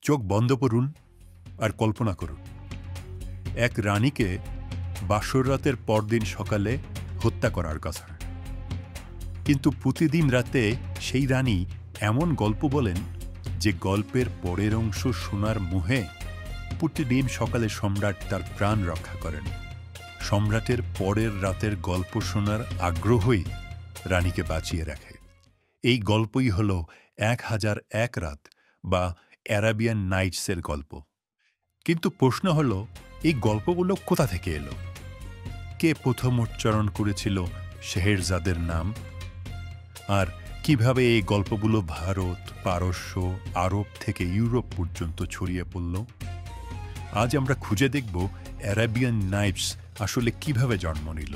চোখ বন্ধ করুন আর কল্পনা করুন, এক রানীকে বাসর রাতের পরদিন সকালে হত্যা করার কথা। কিন্তু প্রতিদিন রাতে সেই রানী এমন গল্প বলেন যে গল্পের পরের অংশ শোনার মোহে প্রতিদিন সকালে সম্রাট তার প্রাণ রক্ষা করেন। সম্রাটের পরের রাতের গল্প শোনার আগ্রহই রানীকে বাঁচিয়ে রাখে। এই গল্পই হল 1001 রাত বা অ্যারাবিয়ান নাইটসের গল্প। কিন্তু প্রশ্ন হল, এই গল্পগুলো কোথা থেকে এলো? কে প্রথম উচ্চারণ করেছিল শেহেরজাদের নাম? আর কিভাবে এই গল্পগুলো ভারত, পারস্য, আরব থেকে ইউরোপ পর্যন্ত ছড়িয়ে পড়ল? আজ আমরা খুঁজে দেখব অ্যারাবিয়ান নাইটস আসলে কিভাবে জন্ম নিল,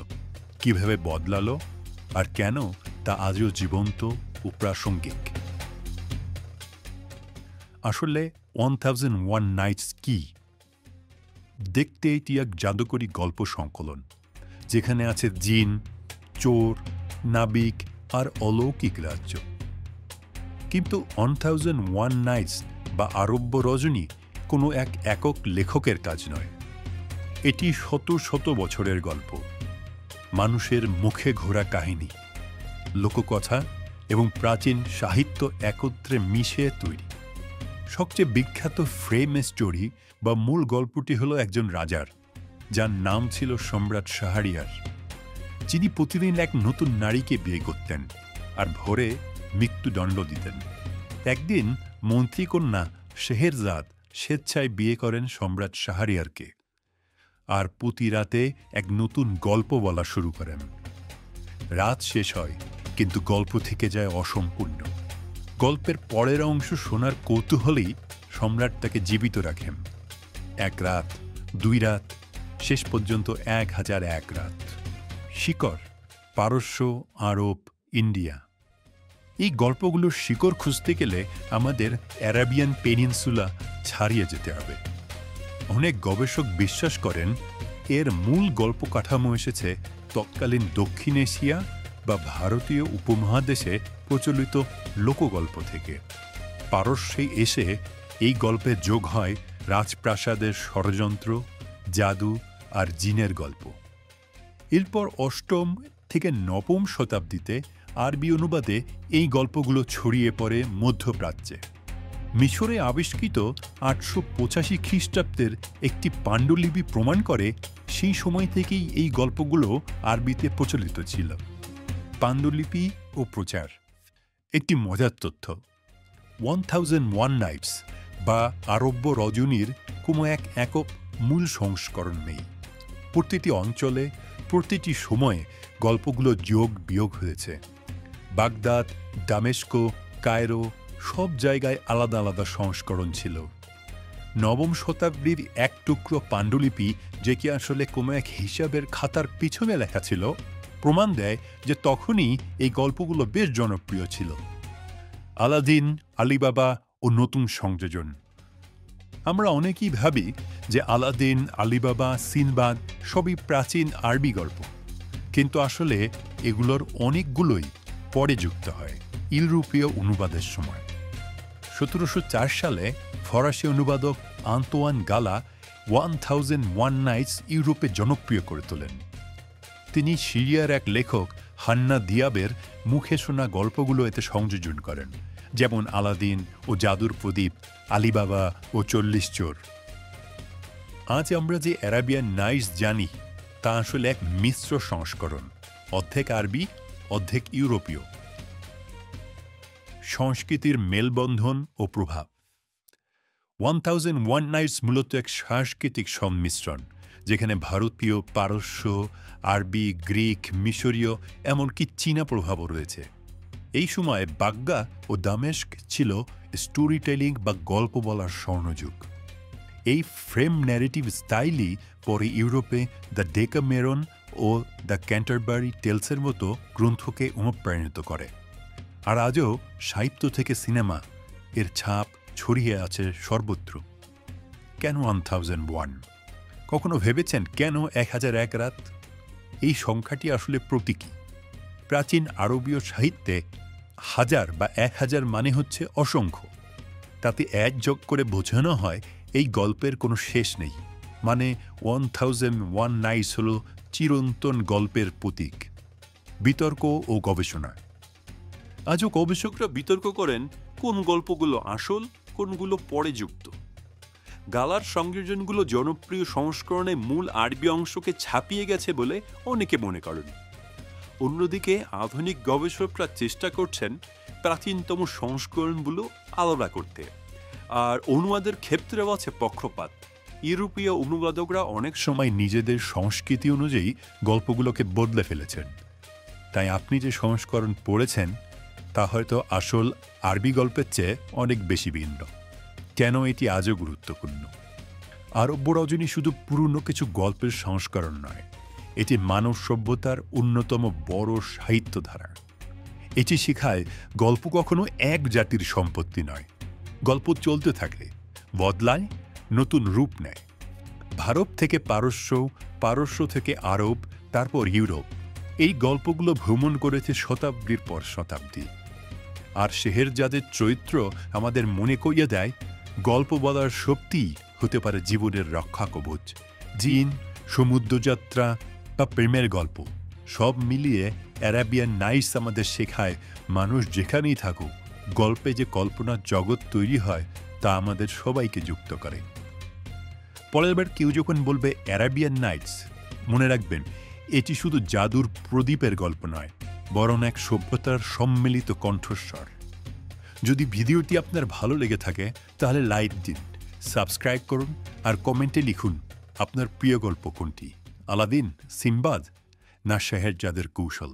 কিভাবে বদলালো, আর কেন তা আজও জীবন্ত ও প্রাসঙ্গিক। আসলে 1001 নাইটস কি? দেখতে এটি এক জাদুকরী গল্প সংকলন, যেখানে আছে জিন, চোর, নাবিক আর অলৌকিক রাজ্য। কিন্তু 1001 নাইটস বা আরব্য রজনী কোনো এক একক লেখকের কাজ নয়। এটি শত শত বছরের গল্প, মানুষের মুখে ঘোরা কাহিনী, লোককথা এবং প্রাচীন সাহিত্য একত্রে মিশিয়ে তৈরি। সবচেয়ে বিখ্যাত ফ্রেম স্টোরি বা মূল গল্পটি হলো একজন রাজার, যার নাম ছিল সম্রাট শাহরিয়ার, যিনি প্রতিদিন এক নতুন নারীকে বিয়ে করতেন আর ভোরে মৃত্যুদণ্ড দিতেন। একদিন মন্ত্রীকন্যা শেহেরজাদ স্বেচ্ছায় বিয়ে করেন সম্রাট শাহরিয়ারকে, আর প্রতি রাতে এক নতুন গল্প বলা শুরু করেন। রাত শেষ হয়, কিন্তু গল্প থেকে যায় অসম্পূর্ণ। গল্পের পরের অংশ শোনার কৌতূহলেই সম্রাট তাকে জীবিত রাখেন। 1 রাত, 2 রাত, শেষ পর্যন্ত 1001 রাত। শিকড় পারস্য, আরব, ইন্ডিয়া। এই গল্পগুলোর শিকড় খুঁজতে গেলে আমাদের অ্যারাবিয়ান পেনিনসুলা ছাড়িয়ে যেতে হবে। অনেক গবেষক বিশ্বাস করেন এর মূল গল্প কাঠামো এসেছে তৎকালীন দক্ষিণ এশিয়া বা ভারতীয় উপমহাদেশে প্রচলিত লোকগল্প থেকে। পারস্যে এসে এই গল্পে যোগ হয় রাজপ্রাসাদের ষড়যন্ত্র, জাদু আর জিনের গল্প। এরপর 8ম থেকে 9ম শতাব্দীতে আরবি অনুবাদে এই গল্পগুলো ছড়িয়ে পড়ে মধ্যপ্রাচ্যে। মিশরে আবিষ্কৃত 885 খ্রিস্টাব্দের একটি পাণ্ডুলিপি প্রমাণ করে সেই সময় থেকেই এই গল্পগুলো আরবিতে প্রচলিত ছিল। পাণ্ডুলিপি ও প্রচার। একটি মজার তথ্য, 1001 নাইটস বা আরব্য রজনীর কোনো এক একক মূল সংস্করণ নেই। প্রতিটি অঞ্চলে, প্রতিটি সময়ে গল্পগুলো যোগ বিয়োগ হয়েছে। বাগদাদ, দামেস্ক, কায়রো সব জায়গায় আলাদা আলাদা সংস্করণ ছিল। 9ম শতাব্দীর এক টুকরো পাণ্ডুলিপি, যে কি আসলে কোনো এক হিসাবের খাতার পিছনে লেখা ছিল, প্রমাণ দেয় যে তখনই এই গল্পগুলো বেশ জনপ্রিয় ছিল। আলাদিন, আলিবাবা ও নতুন সংযোজন। আমরা অনেকেই ভাবি যে আলাদিন, আলিবাবা, সিনবাদ সবই প্রাচীন আরবি গল্প, কিন্তু আসলে এগুলোর অনেকগুলোই পরে যুক্ত হয় ইউরোপীয় অনুবাদের সময়। 1704 সালে ফরাসি অনুবাদক আন্তোয়ান গালা 1001 নাইটস ইউরোপে জনপ্রিয় করে তোলেন। তিনি সিরিয়ার এক লেখক হান্না দিয়াবের মুখে শোনা গল্পগুলো এতে সংযোজন করেন, যেমন আলাদিন ও জাদুর প্রদীপ, আলিবাবা ও 40 চোর। আজ আমরা যে অ্যারাবিয়ান নাইটস জানি তা আসলে এক মিশ্র সংস্করণ, অর্ধেক আরবি, অর্ধেক ইউরোপীয়। সংস্কৃতির মেলবন্ধন ও প্রভাব। 1001 নাইটস মূলত এক সাংস্কৃতিক সংমিশ্রণ, যেখানে ভারতীয়, পারস্য, আরবি, গ্রিক, মিশরীয় এমনকি চীনা প্রভাবও রয়েছে। এই সময় বাগ্গা ও দামেস্ক ছিল স্টোরি টেলিং বা গল্প বলার স্বর্ণযুগ। এই ফ্রেম ন্যারেটিভ স্টাইলই পরে ইউরোপে দ্য ডেকামেরন ও দ্য ক্যান্টারবারি টেলসের মতো গ্রন্থকে অনুপ্রাণিত করে। আর আজও সাহিত্য থেকে সিনেমা এর ছাপ ছড়িয়ে আছে সর্বত্র। কেন 1001? কখনো ভেবেছেন কেন 1001 রাত? এই সংখ্যাটি আসলে প্রতীকী। প্রাচীন আরবীয় সাহিত্যে 1000 বা 1000 মানে হচ্ছে অসংখ্য। তাতে এক যোগ করে বোঝানো হয় এই গল্পের কোনো শেষ নেই, মানে 1001 নাইটস হল চিরন্তন গল্পের প্রতীক। বিতর্ক ও গবেষণা। আজও গবেষকরা বিতর্ক করেন কোন গল্পগুলো আসল, কোনগুলো পরে যুক্ত। গালার সংযোজনগুলো জনপ্রিয় সংস্করণে মূল আরবি অংশকে ছাপিয়ে গেছে বলে অনেকে মনে করেন। অন্যদিকে আধুনিক গবেষকরা চেষ্টা করছেন প্রাচীনতম সংস্করণগুলো আলাদা করতে। আর অনুবাদের ক্ষেত্রেও আছে পক্ষপাত। ইউরোপীয় অনুবাদকরা অনেক সময় নিজেদের সংস্কৃতি অনুযায়ী গল্পগুলোকে বদলে ফেলেছেন। তাই আপনি যে সংস্করণ পড়েছেন তা হয়তো আসল আরবি গল্পের চেয়ে অনেক বেশি ভিন্ন। কেন এটি আজও গুরুত্বপূর্ণ? আরব্য রজনী শুধু পুরনো কিছু গল্পের সংস্করণ নয়, এটি মানব সভ্যতার অন্যতম বড় সাহিত্যধারা। এটি শেখায় গল্প কখনো এক জাতির সম্পত্তি নয়। গল্প চলতে থাকলে বদলায়, নতুন রূপ নেয়। ভারত থেকে পারস্য, পারস্য থেকে আরব, তারপর ইউরোপ। এই গল্পগুলো ভ্রমণ করেছে শতাব্দীর পর শতাব্দী। আর শেহেরজাদের চরিত্র আমাদের মনে করিয়ে দেয় গল্প বলার শক্তি হতে পারে জীবনের রক্ষা কবচ। জিন, সমুদ্রযাত্রা বা প্রেমের গল্প সব মিলিয়ে অ্যারাবিয়ান নাইটস আমাদের শেখায় মানুষ যেখানেই থাকুক, গল্পে যে কল্পনার জগৎ তৈরি হয় তা আমাদের সবাইকে যুক্ত করে। পরের বার কেউ যখন বলবে অ্যারাবিয়ান নাইটস, মনে রাখবেন এটি শুধু জাদুর প্রদীপের গল্প নয়, বরং এক সভ্যতার সম্মিলিত কণ্ঠস্বর। যদি ভিডিওটি আপনার ভালো লেগে থাকে তাহলে লাইক দিন, সাবস্ক্রাইব করুন আর কমেন্টে লিখুন আপনার প্রিয় গল্প কোনটি, আলাদিন, সিম্বাদ না শেহেরজাদের কৌশল।